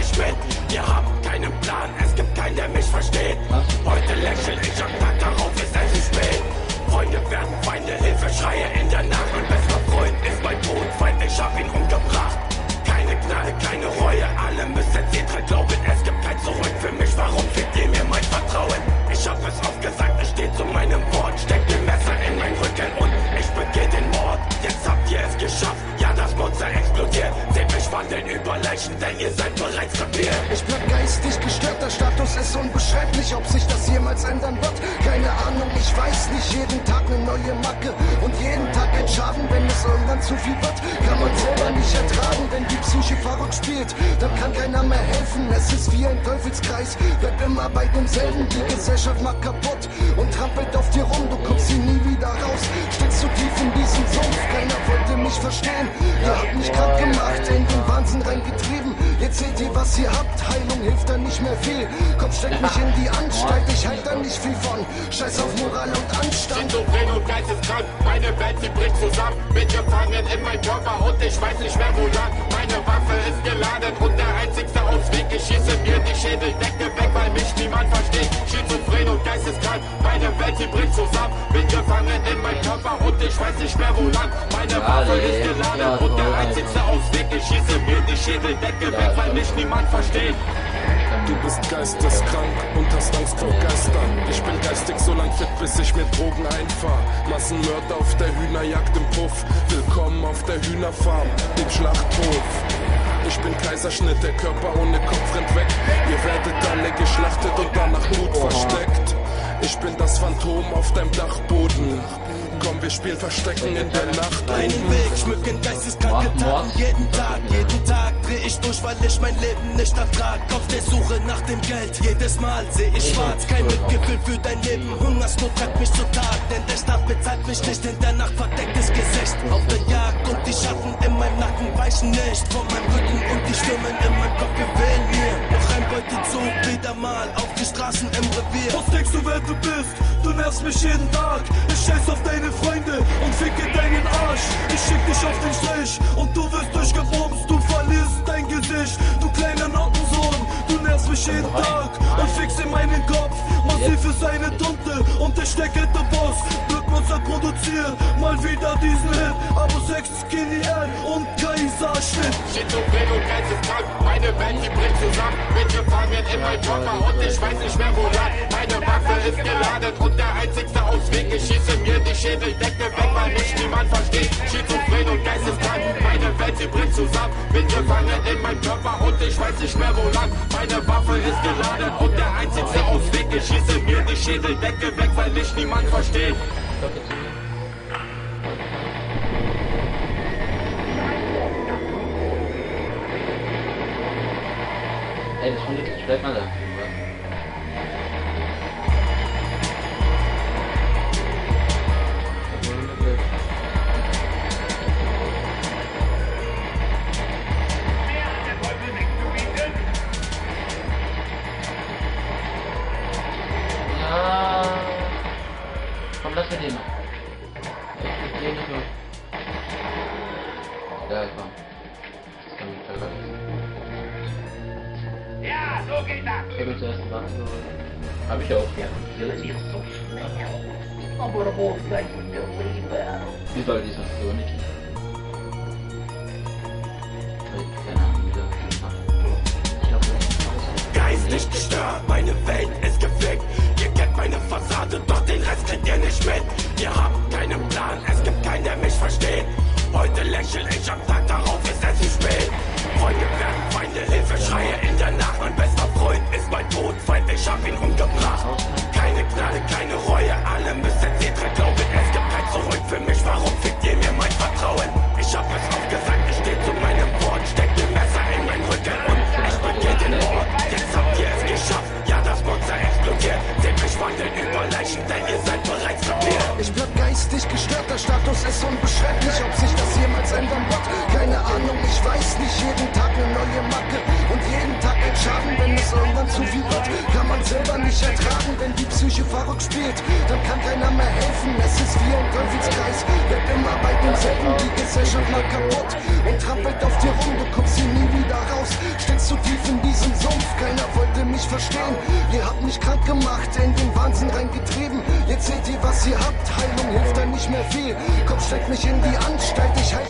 nicht mit. Wir haben keinen Plan, es gibt keinen, der mich versteht. Heute lächel ich am Tag darauf, ist es zu spät. Freunde werden Feinde, Hilfeschreie in der Nacht. Mein bester Freund ist mein Todfeind, ich hab ihn umgebracht. Keine Gnade, keine Reue, alle müssen sie dran glauben. Es gibt kein Zurück für mich, warum fickt ihr mir mein Vertrauen? Ich hab es oft gesagt, ich steh zu meinem Wort. Steck den Messer in mein Rücken und ich begeh den Mord. Jetzt habt ihr es geschafft, ja das Monster explodiert. Seht mich wandeln über Leichen, denn ihr seid bereits krepiert. Ich bleib geistig gestört, der Status ist unbeschreiblich. Ob sich das jemals ändern wird, keine Ahnung, ich weiß nicht. Jeden Tag eine neue Macke und jeden Tag ein Schaden. Wenn es irgendwann zu viel wird, kann man selber nicht ertragen. Wenn die Psyche verrückt spielt, dann kann keiner mehr helfen. Es ist wie ein Teufelskreis, bleib immer bei demselben. Die Gesellschaft macht kaputt und trampelt auf dir rum. Du kommst hier nie wieder raus, steckst zu tief in diesem Sumpf. Keiner wollte mich verstehen, ihr habt mich krank gemacht, in den Wahnsinn reingetrieben. Jetzt seht ihr, was ihr habt, Heilung hilft da nicht mehr viel. Komm, steck mich in die Anstalt, ich halt da nicht viel von. Scheiß auf Moral und Anstand. Schizophren und geisteskrank, meine Welt, sie bricht zusammen. Bin gefangen in meinem Körper und ich weiß nicht mehr wo lang. Meine Waffe ist geladen und der einzigste Ausweg. Ich schieße mir die Schädeldecke weg, weil mich niemand versteht. Schizophren und geisteskrank, meine Welt, sie bricht zusammen. Bin gefangen in meinem Körper und ich weiß nicht mehr wo lang. Meine Waffe ist geladen und der einzigste Ausweg. Ich schieße mir die Schädeldecke weg, weil mich niemand versteht. Du bist geisteskrank und hast Angst vor Geistern. Ich bin geistig so lang fit, bis ich mir Drogen einfahr. Massenmörder auf der Hühnerjagd im Puff. Willkommen auf der Hühnerfarm, dem Schlachthof. Ich bin Kaiserschnitt, der Körper ohne Kopf rennt weg. Ihr werdet alle geschlachtet und danach Blut versteckt. Ich bin das Phantom auf deinem Dachboden. Komm, wir spielen Verstecken in der Nacht. Einen Weg schmücken geisteskranke Taten. Jeden Tag dreh ich durch, weil ich mein Leben nicht ertrag. Auf der Suche nach dem Geld, jedes Mal seh ich schwarz. Kein Mitgefühl für dein Leben, Hungersnot treibt mich zur Tat. Denn der Staat bezahlt mich nicht, in der Nacht verdecktes Gesicht. Auf der Jagd und die Schatten in meinem Nacken weichen nicht von meinem Rücken und die Stimmen in meinem Kopf gewählen mir. Noch ein Beutezug, wieder mal auf die Straßen im Revier. Was denkst du, wer du bist? Du nervst mich jeden Tag. Ich scheiß auf deine Freunde und ficke deinen Arsch. Ich schick dich auf den Strich und du wirst durchgebumst. Du verlierst dein Gesicht, du kleiner Nottensohn. Du nervst mich jeden Tag und fickst in meinen Kopf. Massiv ist eine Tunte und ich stecke der Boss. Glückmonster produziert mal wieder diesen Hit. Abo 6, Skinny L und Kaiserschnitt. Schizophren und geisteskrank, meine Welt, die bricht zusammen. Bin gefangen in meinem Körper und ich weiß nicht mehr wo lang. Meine Waffe ist geladen und der einzigste Ausweg. Ich schieße mir die Schädeldecke weg, weil mich niemand versteht. Schizophren und geisteskrank, meine Welt, sie bricht zusammen. Bin gefangen in meinem Körper und ich weiß nicht mehr wo lang. Meine Waffe ist geladen und der einzigste Ausweg. Ich schieße mir die Schädeldecke weg, weil mich niemand versteht. Ey, das Hund bleibt mal da. Ja. Komm, lass mir den noch. Ich will den noch. Ja, komm. Das kann ich vergessen. Ja, so geht das. Ich habe zuerst gemacht. Hab ich auch, ja. Aber wo bleibt der Lieber? Wie soll dieser so nicht? Keine Ahnung, wie das macht. Ich glaube, Geistig gestört, meine Welt ist gefickt. Ihr kennt meine Fassade, doch den Rest kriegt ihr nicht mit. Ihr habt keinen Plan, es gibt keinen, der mich versteht. Heute lächel ich am Tag darauf, ist es zu spät. Freunde werden Feinde, Hilfeschreie in der Nacht. Mein bester Freund ist mein Todfeind, ich hab ihn umgebracht. Keine Gnade, keine Reue, alle müssen sie dran glauben. Es gibt kein Zurück für mich, warum fickt ihr mir mein Vertrauen? Ich hab es oft gesagt, ich steh zu meinem Wort. Steck den Messer in mein Rücken und ich begeh den Mord. Jetzt habt ihr es geschafft, ja das Monster explodiert. Seht mich wandeln über Leichen, denn ihr seid bereits krepiert. Ich bleib geistig gestört, der Status ist unbeschreiblich. Ob sich das jemals ändern wird, keine Ahnung, ich weiß nicht. Jeden Tag eine neue Macke und jeden Tag ein Schaden. Wenn es irgendwann zu viel wird, kann man selber nicht ertragen. Wenn die Psyche verrückt spielt, dann kann keiner mehr helfen. Es ist wie ein Teufelskreis, bleib immer bei demselben. Die Gesellschaft macht kaputt und trampelt auf dir rum. Du kommst hier nie wieder raus, steckst zu tief in diesem nicht verstehen. Ihr habt mich krank gemacht, in den Wahnsinn reingetrieben. Jetzt seht ihr, was ihr habt, Heilung hilft da nicht mehr viel. Kopf steckt mich in die Anstalt, ich halt